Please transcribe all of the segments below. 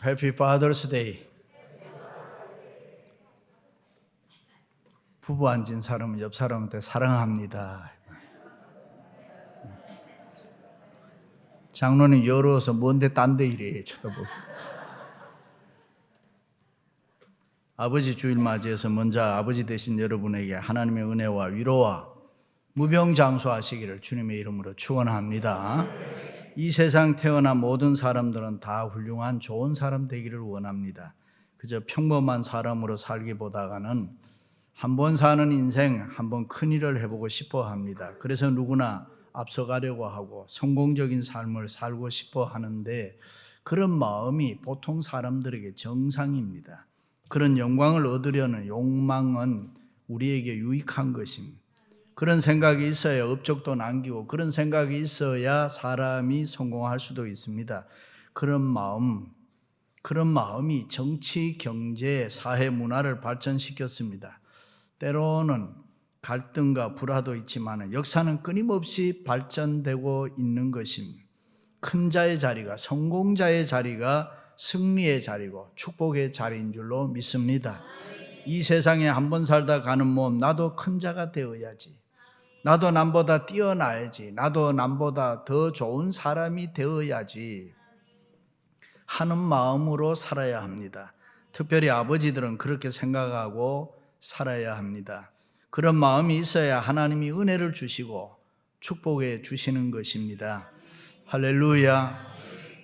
Happy Father's Day. 부부 앉은 사람은 옆 사람한테 사랑합니다. 장로님 열어서 뭔데 딴 데 이래 쳐다보고. 아버지 주일 맞이해서 먼저 아버지 되신 여러분에게 하나님의 은혜와 위로와 무병장수하시기를 주님의 이름으로 축원합니다. 이 세상 태어난 모든 사람들은 다 훌륭한 좋은 사람 되기를 원합니다. 그저 평범한 사람으로 살기보다는 한 번 사는 인생 한 번 큰일을 해보고 싶어 합니다. 그래서 누구나 앞서가려고 하고 성공적인 삶을 살고 싶어 하는데 그런 마음이 보통 사람들에게 정상입니다. 그런 영광을 얻으려는 욕망은 우리에게 유익한 것입니다. 그런 생각이 있어야 업적도 남기고 그런 생각이 있어야 사람이 성공할 수도 있습니다. 그런 마음이 정치, 경제, 사회, 문화를 발전시켰습니다. 때로는 갈등과 불화도 있지만 역사는 끊임없이 발전되고 있는 것입니다. 큰 자의 자리가, 성공자의 자리가 승리의 자리고 축복의 자리인 줄로 믿습니다. 이 세상에 한 번 살다 가는 몸, 나도 큰 자가 되어야지. 나도 남보다 뛰어나야지. 나도 남보다 더 좋은 사람이 되어야지 하는 마음으로 살아야 합니다. 특별히 아버지들은 그렇게 생각하고 살아야 합니다. 그런 마음이 있어야 하나님이 은혜를 주시고 축복해 주시는 것입니다. 할렐루야.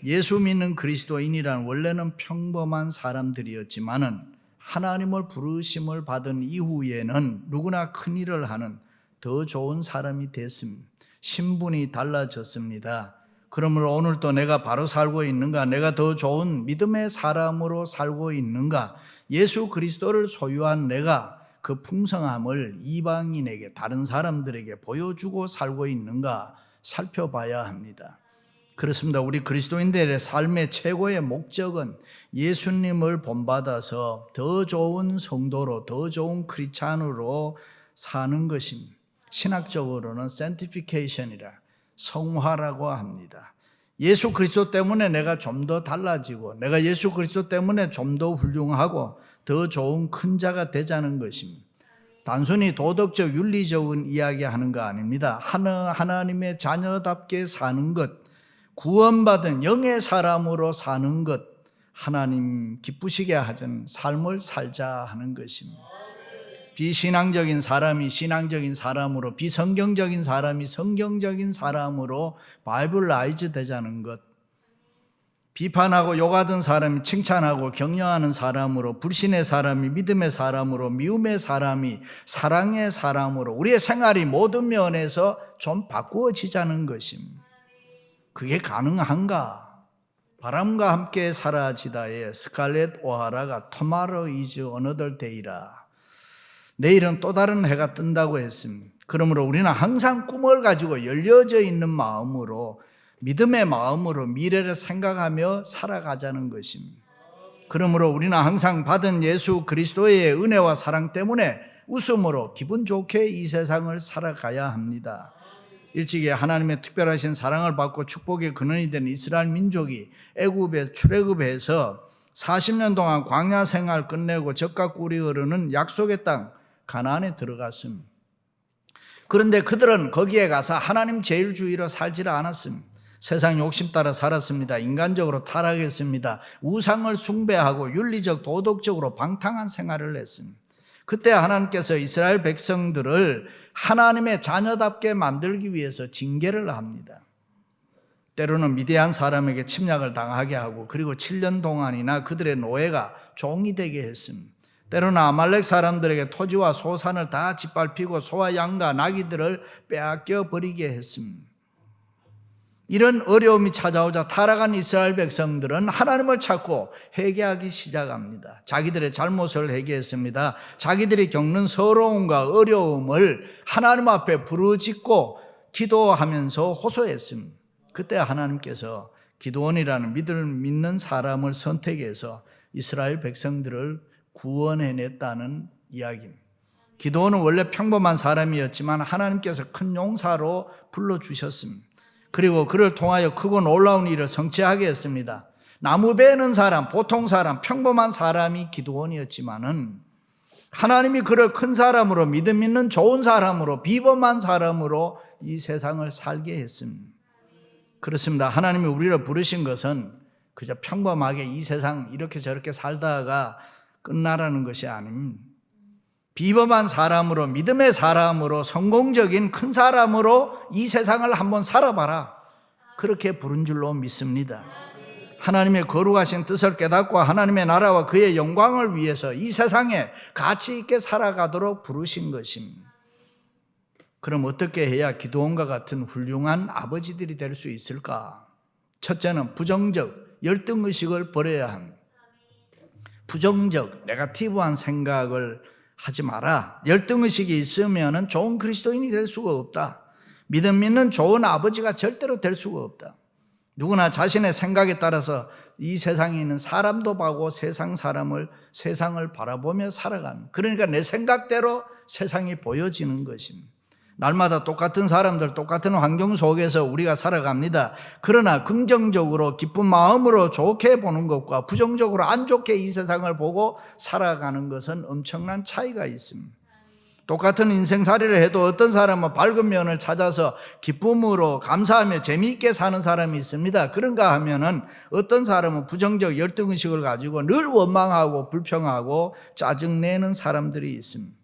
예수 믿는 그리스도인이란 원래는 평범한 사람들이었지만은 하나님을 부르심을 받은 이후에는 누구나 큰 일을 하는 더 좋은 사람이 됐습니다. 신분이 달라졌습니다. 그러므로 오늘도 내가 바로 살고 있는가? 내가 더 좋은 믿음의 사람으로 살고 있는가? 예수 그리스도를 소유한 내가 그 풍성함을 이방인에게, 다른 사람들에게 보여주고 살고 있는가 살펴봐야 합니다. 그렇습니다. 우리 그리스도인들의 삶의 최고의 목적은 예수님을 본받아서 더 좋은 성도로, 더 좋은 크리스찬으로 사는 것입니다. 신학적으로는 sanctification이라 성화라고 합니다. 예수 그리스도 때문에 내가 좀 더 달라지고 내가 예수 그리스도 때문에 좀 더 훌륭하고 더 좋은 큰 자가 되자는 것입니다. 단순히 도덕적 윤리적인 이야기하는 거 아닙니다. 하나님의 자녀답게 사는 것, 구원받은 영의 사람으로 사는 것, 하나님 기쁘시게 하는 삶을 살자 하는 것입니다. 비신앙적인 사람이 신앙적인 사람으로, 비성경적인 사람이 성경적인 사람으로 바이블라이즈 되자는 것, 비판하고 욕하던 사람이 칭찬하고 격려하는 사람으로, 불신의 사람이 믿음의 사람으로, 미움의 사람이 사랑의 사람으로 우리의 생활이 모든 면에서 좀 바꾸어지자는 것입니다. 그게 가능한가? 바람과 함께 사라지다의 스칼렛 오하라가 Tomorrow is another day라. 내일은 또 다른 해가 뜬다고 했습니다. 그러므로 우리는 항상 꿈을 가지고 열려져 있는 마음으로, 믿음의 마음으로 미래를 생각하며 살아가자는 것입니다. 그러므로 우리는 항상 받은 예수 그리스도의 은혜와 사랑 때문에 웃음으로 기분 좋게 이 세상을 살아가야 합니다. 일찍이 하나님의 특별하신 사랑을 받고 축복의 근원이 된 이스라엘 민족이 애굽에 출애굽해서 40년 동안 광야 생활 끝내고 젖과 꿀이 흐르는 약속의 땅 가나안에 들어갔습니다. 그런데 그들은 거기에 가서 하나님 제일주의로 살지를 않았습니다. 세상 욕심 따라 살았습니다. 인간적으로 타락했습니다. 우상을 숭배하고 윤리적 도덕적으로 방탕한 생활을 했습니다. 그때 하나님께서 이스라엘 백성들을 하나님의 자녀답게 만들기 위해서 징계를 합니다. 때로는 미디안 사람에게 침략을 당하게 하고 그리고 7년 동안이나 그들의 노예가 종이 되게 했습니다. 때로는 아말렉 사람들에게 토지와 소산을 다 짓밟히고 소와 양과 나귀들을 빼앗겨 버리게 했습니다. 이런 어려움이 찾아오자 타락한 이스라엘 백성들은 하나님을 찾고 회개하기 시작합니다. 자기들의 잘못을 회개했습니다. 자기들이 겪는 서러움과 어려움을 하나님 앞에 부르짖고 기도하면서 호소했습니다. 그때 하나님께서 기드온이라는 믿는 사람을 선택해서 이스라엘 백성들을 구원해냈다는 이야기입니다. 기드온은 원래 평범한 사람이었지만 하나님께서 큰 용사로 불러주셨습니다. 그리고 그를 통하여 크고 놀라운 일을 성취하게 했습니다. 나무 베는 사람, 보통 사람, 평범한 사람이 기드온이었지만은 하나님이 그를 큰 사람으로, 믿음 있는 좋은 사람으로, 비범한 사람으로 이 세상을 살게 했습니다. 그렇습니다. 하나님이 우리를 부르신 것은 그저 평범하게 이 세상 이렇게 저렇게 살다가 끝나라는 것이 아닙니다. 비범한 사람으로, 믿음의 사람으로, 성공적인 큰 사람으로 이 세상을 한번 살아봐라, 그렇게 부른 줄로 믿습니다. 하나님의 거룩하신 뜻을 깨닫고 하나님의 나라와 그의 영광을 위해서 이 세상에 가치 있게 살아가도록 부르신 것입니다. 그럼 어떻게 해야 기드온과 같은 훌륭한 아버지들이 될 수 있을까? 첫째는 부정적 열등의식을 버려야 합니다. 부정적 네거티브한 생각을 하지 마라. 열등의식이 있으면 좋은 그리스도인이 될 수가 없다. 믿음 있는 좋은 아버지가 절대로 될 수가 없다. 누구나 자신의 생각에 따라서 이 세상에 있는 사람도 보고 세상을 바라보며 살아갑니다. 그러니까 내 생각대로 세상이 보여지는 것입니다. 날마다 똑같은 사람들, 똑같은 환경 속에서 우리가 살아갑니다. 그러나 긍정적으로 기쁜 마음으로 좋게 보는 것과 부정적으로 안 좋게 이 세상을 보고 살아가는 것은 엄청난 차이가 있습니다. 똑같은 인생살이를 해도 어떤 사람은 밝은 면을 찾아서 기쁨으로 감사하며 재미있게 사는 사람이 있습니다. 그런가 하면은 어떤 사람은 부정적 열등의식을 가지고 늘 원망하고 불평하고 짜증내는 사람들이 있습니다.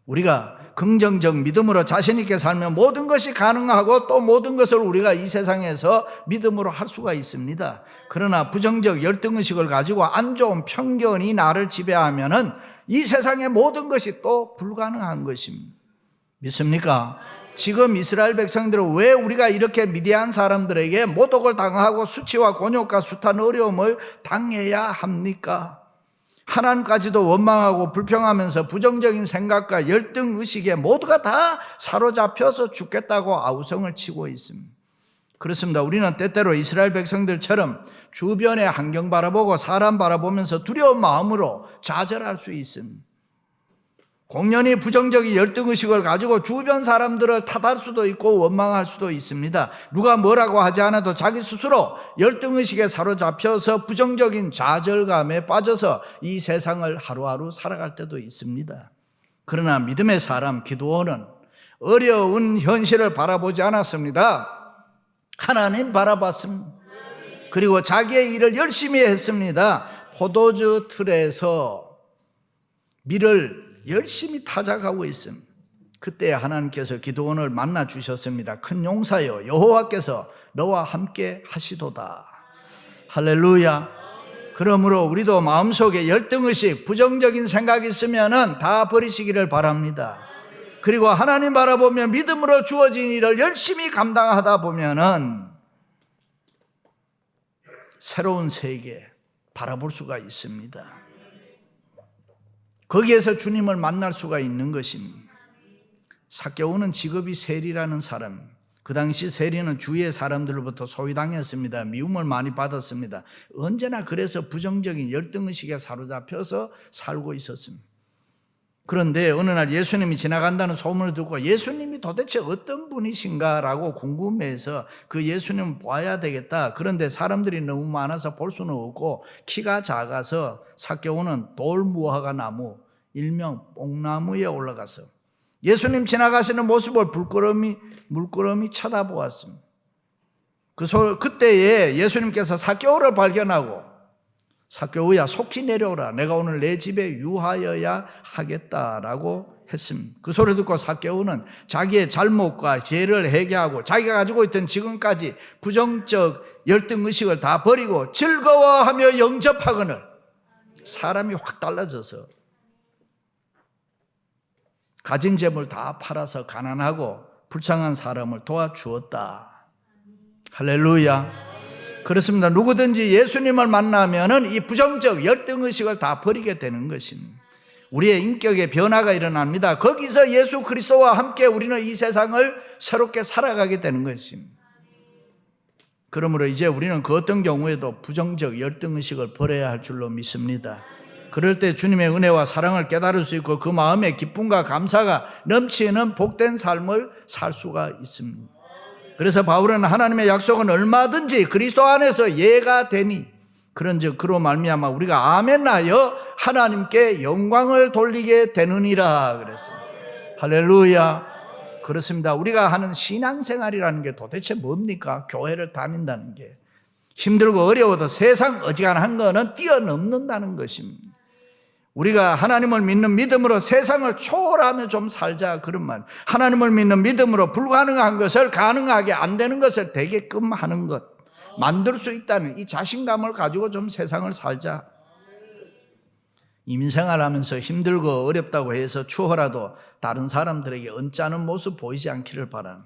우리가 긍정적 믿음으로 자신 있게 살면 모든 것이 가능하고 또 모든 것을 우리가 이 세상에서 믿음으로 할 수가 있습니다. 그러나 부정적 열등의식을 가지고 안 좋은 편견이 나를 지배하면은 이 세상의 모든 것이 또 불가능한 것입니다. 믿습니까? 지금 이스라엘 백성들은 왜 우리가 이렇게 미디안 사람들에게 모독을 당하고 수치와 곤욕과 숱한 어려움을 당해야 합니까? 하나님까지도 원망하고 불평하면서 부정적인 생각과 열등의식에 모두가 다 사로잡혀서 죽겠다고 아우성을 치고 있습니다. 그렇습니다. 우리는 때때로 이스라엘 백성들처럼 주변의 환경 바라보고 사람 바라보면서 두려운 마음으로 좌절할 수 있습니다. 공연히 부정적인 열등의식을 가지고 주변 사람들을 탓할 수도 있고 원망할 수도 있습니다. 누가 뭐라고 하지 않아도 자기 스스로 열등의식에 사로잡혀서 부정적인 좌절감에 빠져서 이 세상을 하루하루 살아갈 때도 있습니다. 그러나 믿음의 사람 기드온은 어려운 현실을 바라보지 않았습니다. 하나님 바라봤습니다. 그리고 자기의 일을 열심히 했습니다. 포도주 틀에서 밀을 열심히 타작하고 있습니다. 그때 하나님께서 기드온을 만나 주셨습니다. 큰 용사여, 여호와께서 너와 함께 하시도다. 할렐루야. 그러므로 우리도 마음속에 열등의식, 부정적인 생각이 있으면 다 버리시기를 바랍니다. 그리고 하나님 바라보며 믿음으로 주어진 일을 열심히 감당하다 보면은 새로운 세계 바라볼 수가 있습니다. 거기에서 주님을 만날 수가 있는 것입니다. 삭개오는 직업이 세리라는 사람, 그 당시 세리는 주위의 사람들로부터 소외당했습니다. 미움을 많이 받았습니다. 언제나 그래서 부정적인 열등의식에 사로잡혀서 살고 있었습니다. 그런데 어느 날 예수님이 지나간다는 소문을 듣고 예수님이 도대체 어떤 분이신가라고 궁금해서 그 예수님을 봐야 되겠다. 그런데 사람들이 너무 많아서 볼 수는 없고 키가 작아서 삭개오는 돌무화과 나무, 일명 뽕나무에 올라가서 예수님 지나가시는 모습을 물끄러미 쳐다보았습니다. 그때에 예수님께서 삭개오를 발견하고 삭개오야 속히 내려오라. 내가 오늘 내 집에 유하여야 하겠다라고 했습니다. 그 소리 듣고 삭개오는 자기의 잘못과 죄를 회개하고 자기가 가지고 있던 지금까지 부정적 열등의식을 다 버리고 즐거워하며 영접하거늘 사람이 확 달라져서 가진 재물 다 팔아서 가난하고 불쌍한 사람을 도와주었다. 할렐루야. 그렇습니다. 누구든지 예수님을 만나면은 이 부정적 열등의식을 다 버리게 되는 것입니다. 우리의 인격의 변화가 일어납니다. 거기서 예수 그리스도와 함께 우리는 이 세상을 새롭게 살아가게 되는 것입니다. 그러므로 이제 우리는 그 어떤 경우에도 부정적 열등의식을 버려야 할 줄로 믿습니다. 그럴 때 주님의 은혜와 사랑을 깨달을 수 있고 그 마음에 기쁨과 감사가 넘치는 복된 삶을 살 수가 있습니다. 그래서 바울은 하나님의 약속은 얼마든지 그리스도 안에서 예가 되니 그런즉 그로 말미암아 우리가 아멘하여 하나님께 영광을 돌리게 되느니라 그랬어요. 할렐루야. 그렇습니다. 우리가 하는 신앙생활이라는 게 도대체 뭡니까? 교회를 다닌다는 게 힘들고 어려워도 세상 어지간한 거는 뛰어넘는다는 것입니다. 우리가 하나님을 믿는 믿음으로 세상을 초월하며 좀 살자, 그런 말. 하나님을 믿는 믿음으로 불가능한 것을 가능하게, 안 되는 것을 되게끔 하는 것, 만들 수 있다는 이 자신감을 가지고 좀 세상을 살자. 임생활하면서 힘들고 어렵다고 해서 추워라도 다른 사람들에게 언짢은 모습 보이지 않기를 바라는,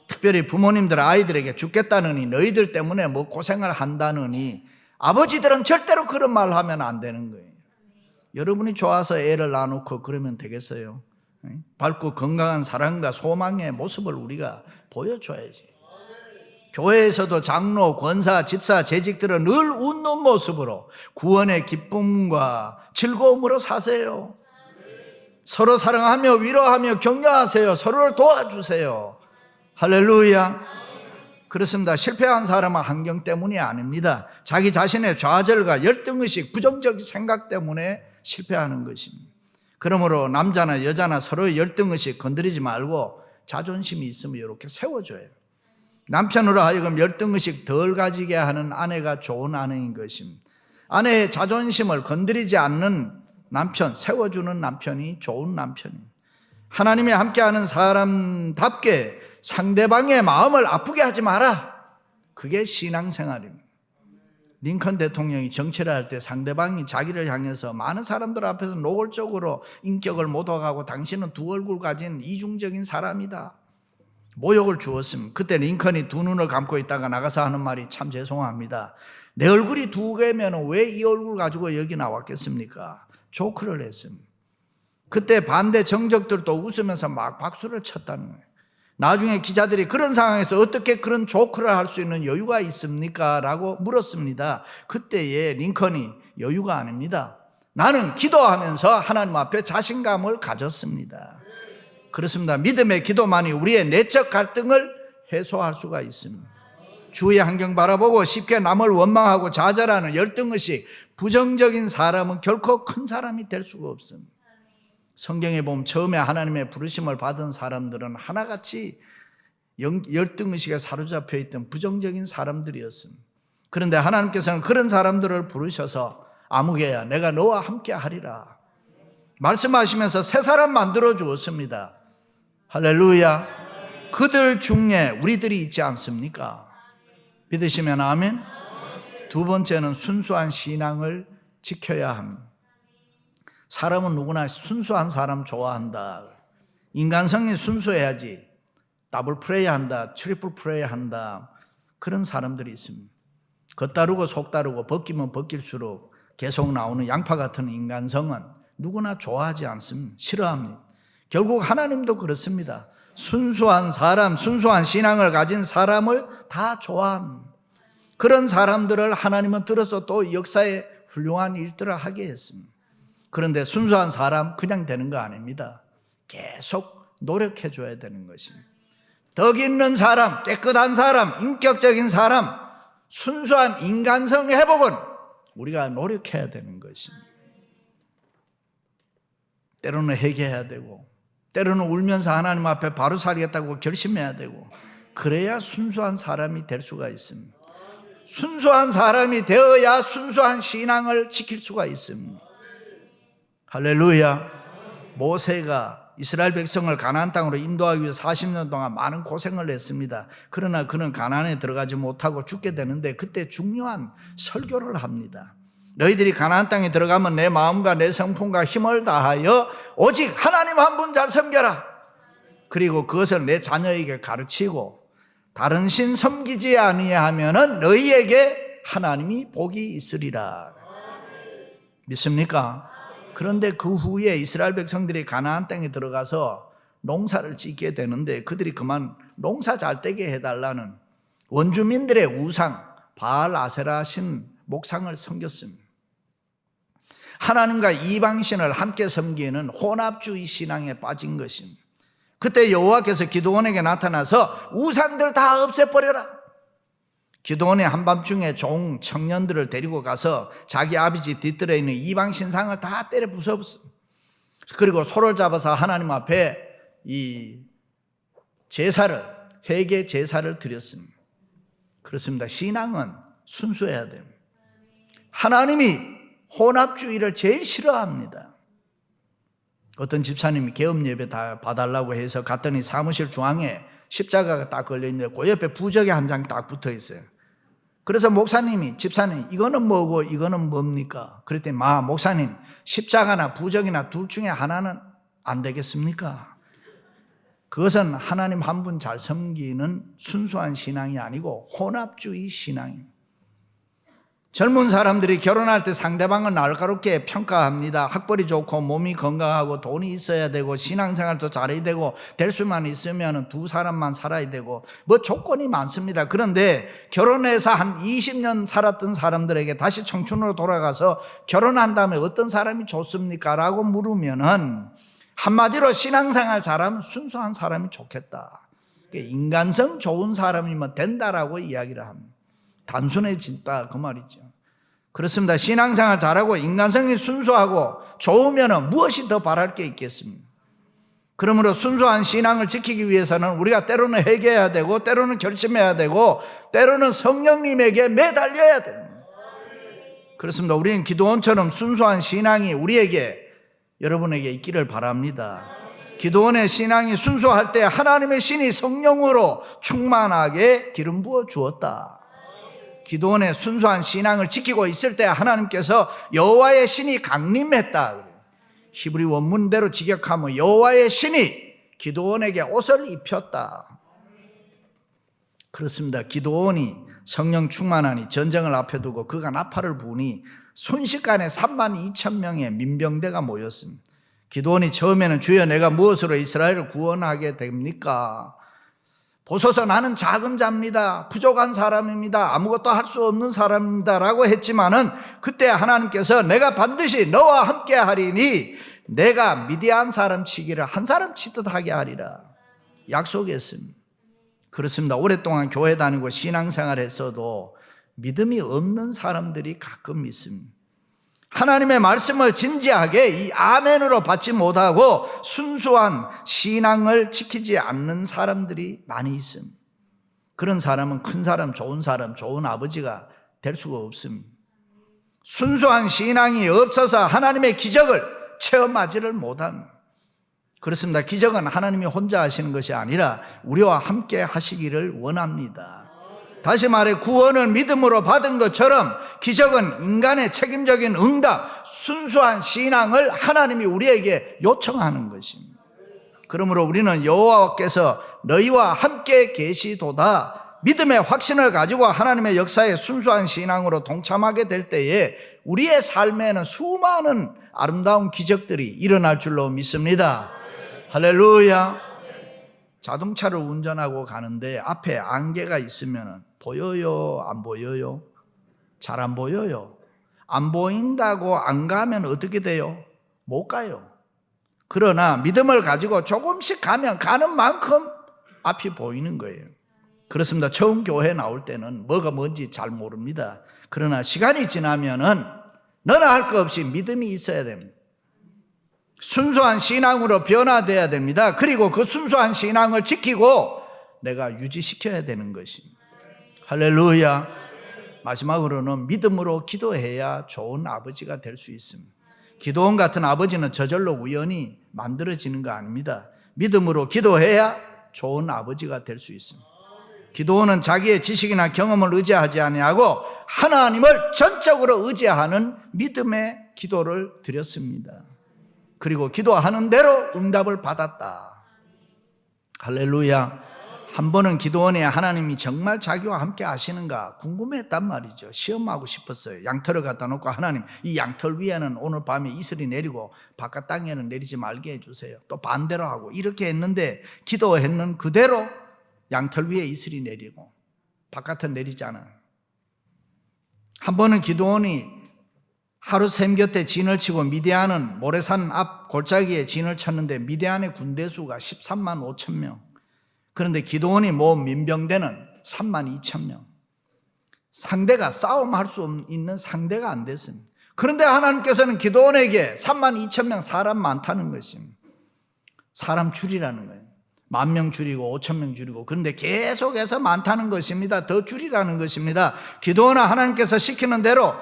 특별히 부모님들 아이들에게 죽겠다느니 너희들 때문에 뭐 고생을 한다느니, 아버지들은 절대로 그런 말 하면 안 되는 거예요. 여러분이 좋아서 애를 낳아놓고 그러면 되겠어요? 밝고 건강한 사랑과 소망의 모습을 우리가 보여줘야지. 교회에서도 장로, 권사, 집사, 재직들은 늘 웃는 모습으로 구원의 기쁨과 즐거움으로 사세요. 서로 사랑하며 위로하며 격려하세요. 서로를 도와주세요. 할렐루야. 그렇습니다. 실패한 사람은 환경 때문이 아닙니다. 자기 자신의 좌절과 열등의식, 부정적 생각 때문에 실패하는 것입니다. 그러므로 남자나 여자나 서로의 열등의식 건드리지 말고 자존심이 있으면 이렇게 세워줘요. 남편으로 하여금 열등의식 덜 가지게 하는 아내가 좋은 아내인 것입니다. 아내의 자존심을 건드리지 않는 남편, 세워주는 남편이 좋은 남편입니다. 하나님이 함께하는 사람답게 상대방의 마음을 아프게 하지 마라. 그게 신앙생활입니다. 링컨 대통령이 정치를 할 때 상대방이 자기를 향해서 많은 사람들 앞에서 노골적으로 인격을 모독하고 당신은 두 얼굴 가진 이중적인 사람이다, 모욕을 주었습니다. 그때 링컨이 두 눈을 감고 있다가 나가서 하는 말이 참 죄송합니다. 내 얼굴이 두 개면 왜 이 얼굴 가지고 여기 나왔겠습니까? 조크를 했습니다. 그때 반대 정적들도 웃으면서 막 박수를 쳤다는 거예요. 나중에 기자들이 그런 상황에서 어떻게 그런 조크를 할 수 있는 여유가 있습니까? 라고 물었습니다. 그때의 링컨이 여유가 아닙니다. 나는 기도하면서 하나님 앞에 자신감을 가졌습니다. 그렇습니다. 믿음의 기도만이 우리의 내적 갈등을 해소할 수가 있습니다. 주위의 환경 바라보고 쉽게 남을 원망하고 좌절하는 열등의식, 부정적인 사람은 결코 큰 사람이 될 수가 없습니다. 성경에 보면 처음에 하나님의 부르심을 받은 사람들은 하나같이 열등의식에 사로잡혀 있던 부정적인 사람들이었습니다. 그런데 하나님께서는 그런 사람들을 부르셔서 아무개야 내가 너와 함께 하리라 말씀하시면서 새 사람 만들어 주었습니다. 할렐루야. 그들 중에 우리들이 있지 않습니까? 믿으시면 아멘. 두 번째는 순수한 신앙을 지켜야 합니다. 사람은 누구나 순수한 사람 좋아한다. 인간성이 순수해야지 더블 프레이 한다, 트리플 프레이 한다, 그런 사람들이 있습니다. 겉다르고 속다르고 벗기면 벗길수록 계속 나오는 양파 같은 인간성은 누구나 좋아하지 않습니다. 싫어합니다. 결국 하나님도 그렇습니다. 순수한 사람, 순수한 신앙을 가진 사람을 다 좋아합니다. 그런 사람들을 하나님은 들어서 또 역사에 훌륭한 일들을 하게 했습니다. 그런데 순수한 사람 그냥 되는 거 아닙니다. 계속 노력해 줘야 되는 것입니다. 덕 있는 사람, 깨끗한 사람, 인격적인 사람, 순수한 인간성 회복은 우리가 노력해야 되는 것입니다. 때로는 회개해야 되고, 때로는 울면서 하나님 앞에 바로 살겠다고 결심해야 되고, 그래야 순수한 사람이 될 수가 있습니다. 순수한 사람이 되어야 순수한 신앙을 지킬 수가 있습니다. 할렐루야. 모세가 이스라엘 백성을 가나안 땅으로 인도하기 위해 40년 동안 많은 고생을 했습니다. 그러나 그는 가나안에 들어가지 못하고 죽게 되는데 그때 중요한 설교를 합니다. 너희들이 가나안 땅에 들어가면 내 마음과 내 성품과 힘을 다하여 오직 하나님 한 분 잘 섬겨라. 그리고 그것을 내 자녀에게 가르치고 다른 신 섬기지 아니하면은 너희에게 하나님이 복이 있으리라. 믿습니까? 그런데 그 후에 이스라엘 백성들이 가나안 땅에 들어가서 농사를 짓게 되는데 그들이 그만 농사 잘 되게 해달라는 원주민들의 우상 바알 아세라 신 목상을 섬겼습니다. 하나님과 이방신을 함께 섬기는 혼합주의 신앙에 빠진 것입니다. 그때 여호와께서 기드온에게 나타나서 우상들 다 없애버려라. 기드온이 한밤중에 종 청년들을 데리고 가서 자기 아버지 뒤뜰에 있는 이방 신상을 다 때려 부숴버렸어요. 그리고 소를 잡아서 하나님 앞에 이 제사를, 회개 제사를 드렸습니다. 그렇습니다. 신앙은 순수해야 됩니다. 하나님이 혼합주의를 제일 싫어합니다. 어떤 집사님이 개업 예배 다 봐달라고 해서 갔더니 사무실 중앙에 십자가가 딱 걸려있는데 그 옆에 부적이 한 장 딱 붙어 있어요. 그래서 목사님이, 집사님, 이거는 뭐고 이거는 뭡니까? 그랬더니 목사님, 십자가나 부적이나 둘 중에 하나는 안 되겠습니까? 그것은 하나님 한 분 잘 섬기는 순수한 신앙이 아니고 혼합주의 신앙입니다. 젊은 사람들이 결혼할 때 상대방을 날카롭게 평가합니다. 학벌이 좋고 몸이 건강하고 돈이 있어야 되고 신앙생활도 잘해야 되고 될 수만 있으면 두 사람만 살아야 되고 뭐 조건이 많습니다. 그런데 결혼해서 한 20년 살았던 사람들에게 다시 청춘으로 돌아가서 결혼한 다음에 어떤 사람이 좋습니까? 라고 물으면은 한마디로 신앙생활 잘하면 순수한 사람이 좋겠다. 인간성 좋은 사람이면 된다라고 이야기를 합니다. 단순해진다 그 말이죠. 그렇습니다. 신앙생활 잘하고 인간성이 순수하고 좋으면 무엇이 더 바랄 게 있겠습니까? 그러므로 순수한 신앙을 지키기 위해서는 우리가 때로는 회개해야 되고 때로는 결심해야 되고 때로는 성령님에게 매달려야 됩니다. 그렇습니다. 우리는 기드온처럼 순수한 신앙이 우리에게, 여러분에게 있기를 바랍니다. 기드온의 신앙이 순수할 때 하나님의 신이 성령으로 충만하게 기름 부어 주었다. 기드온의 순수한 신앙을 지키고 있을 때 하나님께서 여호와의 신이 강림했다. 히브리 원문대로 직역하면 여호와의 신이 기드온에게 옷을 입혔다. 그렇습니다. 기드온이 성령 충만하니 전쟁을 앞에 두고 그가 나팔을 부으니 순식간에 32,000명의 민병대가 모였습니다. 기드온이 처음에는 주여 내가 무엇으로 이스라엘을 구원하게 됩니까? 보소서 나는 작은 자입니다. 부족한 사람입니다. 아무것도 할 수 없는 사람입니다. 라고 했지만은 그때 하나님께서 내가 반드시 너와 함께 하리니 내가 미디안 사람 치기를 한 사람 치듯 하게 하리라. 약속했습니다. 그렇습니다. 오랫동안 교회 다니고 신앙생활 했어도 믿음이 없는 사람들이 가끔 있습니다. 하나님의 말씀을 진지하게 이 아멘으로 받지 못하고 순수한 신앙을 지키지 않는 사람들이 많이 있습니다. 그런 사람은 큰 사람, 좋은 아버지가 될 수가 없습니다. 순수한 신앙이 없어서 하나님의 기적을 체험하지를 못합니다. 그렇습니다. 기적은 하나님이 혼자 하시는 것이 아니라 우리와 함께 하시기를 원합니다. 다시 말해 구원을 믿음으로 받은 것처럼 기적은 인간의 책임적인 응답, 순수한 신앙을 하나님이 우리에게 요청하는 것입니다. 그러므로 우리는 여호와께서 너희와 함께 계시도다 믿음의 확신을 가지고 하나님의 역사에 순수한 신앙으로 동참하게 될 때에 우리의 삶에는 수많은 아름다운 기적들이 일어날 줄로 믿습니다. 할렐루야. 자동차를 운전하고 가는데 앞에 안개가 있으면 보여요? 안 보여요? 잘 안 보여요. 안 보인다고 안 가면 어떻게 돼요? 못 가요. 그러나 믿음을 가지고 조금씩 가면 가는 만큼 앞이 보이는 거예요. 그렇습니다. 처음 교회 나올 때는 뭐가 뭔지 잘 모릅니다. 그러나 시간이 지나면은 너나 할 것 없이 믿음이 있어야 됩니다. 순수한 신앙으로 변화되어야 됩니다. 그리고 그 순수한 신앙을 지키고 내가 유지시켜야 되는 것입니다. 할렐루야. 마지막으로는 믿음으로 기도해야 좋은 아버지가 될 수 있습니다. 기드온 같은 아버지는 저절로 우연히 만들어지는 거 아닙니다. 믿음으로 기도해야 좋은 아버지가 될 수 있습니다. 기드온은 자기의 지식이나 경험을 의지하지 아니하고 하나님을 전적으로 의지하는 믿음의 기도를 드렸습니다. 그리고 기도하는 대로 응답을 받았다. 할렐루야. 한 번은 기드온이 하나님이 정말 자기와 함께 하시는가 궁금했단 말이죠. 시험하고 싶었어요. 양털을 갖다 놓고 하나님 이 양털 위에는 오늘 밤에 이슬이 내리고 바깥 땅에는 내리지 말게 해주세요. 또 반대로 하고 이렇게 했는데 기도했는 그대로 양털 위에 이슬이 내리고 바깥은 내리지 않아요. 한 번은 기드온이 하루 샘 곁에 진을 치고 미디안은 모래산 앞 골짜기에 진을 쳤는데 미디안의 군대 수가 13만 5천 명. 그런데 기드온이 모은 민병대는 3만 2천 명. 상대가 싸움할 수 있는 상대가 안 됐습니다. 그런데 하나님께서는 기드온에게 32,000명 사람 많다는 것입니다. 사람 줄이라는 거예요. 10,000명 줄이고 5,000명 줄이고, 그런데 계속해서 많다는 것입니다. 더 줄이라는 것입니다. 기드온아, 하나님께서 시키는 대로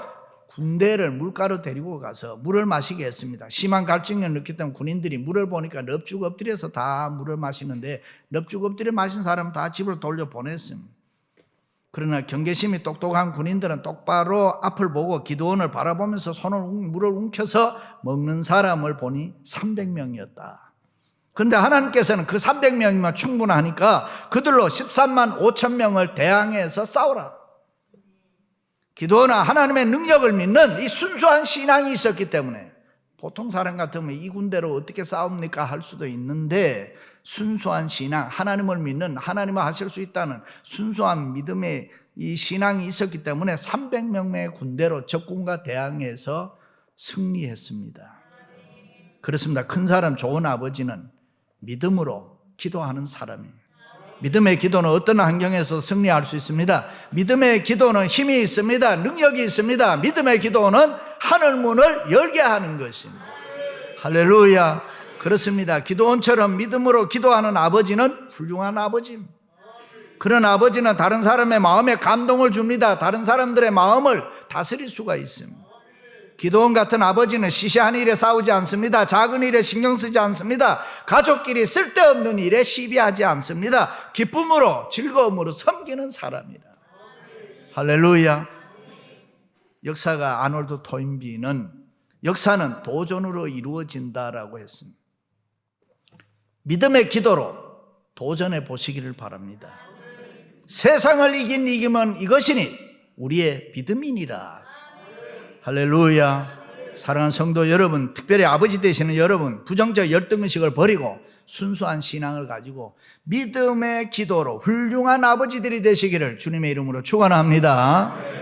군대를 물가로 데리고 가서 물을 마시게 했습니다. 심한 갈증을 느꼈던 군인들이 물을 보니까 넙죽 엎드려서 다 물을 마시는데, 넙죽 엎드려 마신 사람은 다 집으로 돌려보냈습니다. 그러나 경계심이 똑똑한 군인들은 똑바로 앞을 보고 기드온을 바라보면서 물을 움켜서 먹는 사람을 보니 300명이었다. 그런데 하나님께서는 그 300명이면 충분하니까 그들로 13만 5천 명을 대항해서 싸우라. 기드온아, 하나님의 능력을 믿는 이 순수한 신앙이 있었기 때문에, 보통 사람 같으면 이 군대로 어떻게 싸웁니까 할 수도 있는데, 순수한 신앙, 하나님을 믿는, 하나님을 하실 수 있다는 순수한 믿음의 이 신앙이 있었기 때문에 300명의 군대로 적군과 대항해서 승리했습니다. 그렇습니다. 큰 사람, 좋은 아버지는 믿음으로 기도하는 사람입니다. 믿음의 기도는 어떤 환경에서 승리할 수 있습니다. 믿음의 기도는 힘이 있습니다. 능력이 있습니다. 믿음의 기도는 하늘 문을 열게 하는 것입니다. 할렐루야. 그렇습니다. 기드온처럼 믿음으로 기도하는 아버지는 훌륭한 아버지입니다. 그런 아버지는 다른 사람의 마음에 감동을 줍니다. 다른 사람들의 마음을 다스릴 수가 있습니다. 기드온 같은 아버지는 시시한 일에 싸우지 않습니다. 작은 일에 신경 쓰지 않습니다. 가족끼리 쓸데없는 일에 시비하지 않습니다. 기쁨으로, 즐거움으로 섬기는 사람이라. 할렐루야. 역사가 아놀드 토인비는 역사는 도전으로 이루어진다라고 했습니다. 믿음의 기도로 도전해 보시기를 바랍니다. 세상을 이긴 이김은 이것이니 우리의 믿음이니라. 할렐루야. 사랑하는 성도 여러분, 특별히 아버지 되시는 여러분, 부정적 열등의식을 버리고 순수한 신앙을 가지고 믿음의 기도로 훌륭한 아버지들이 되시기를 주님의 이름으로 축원합니다.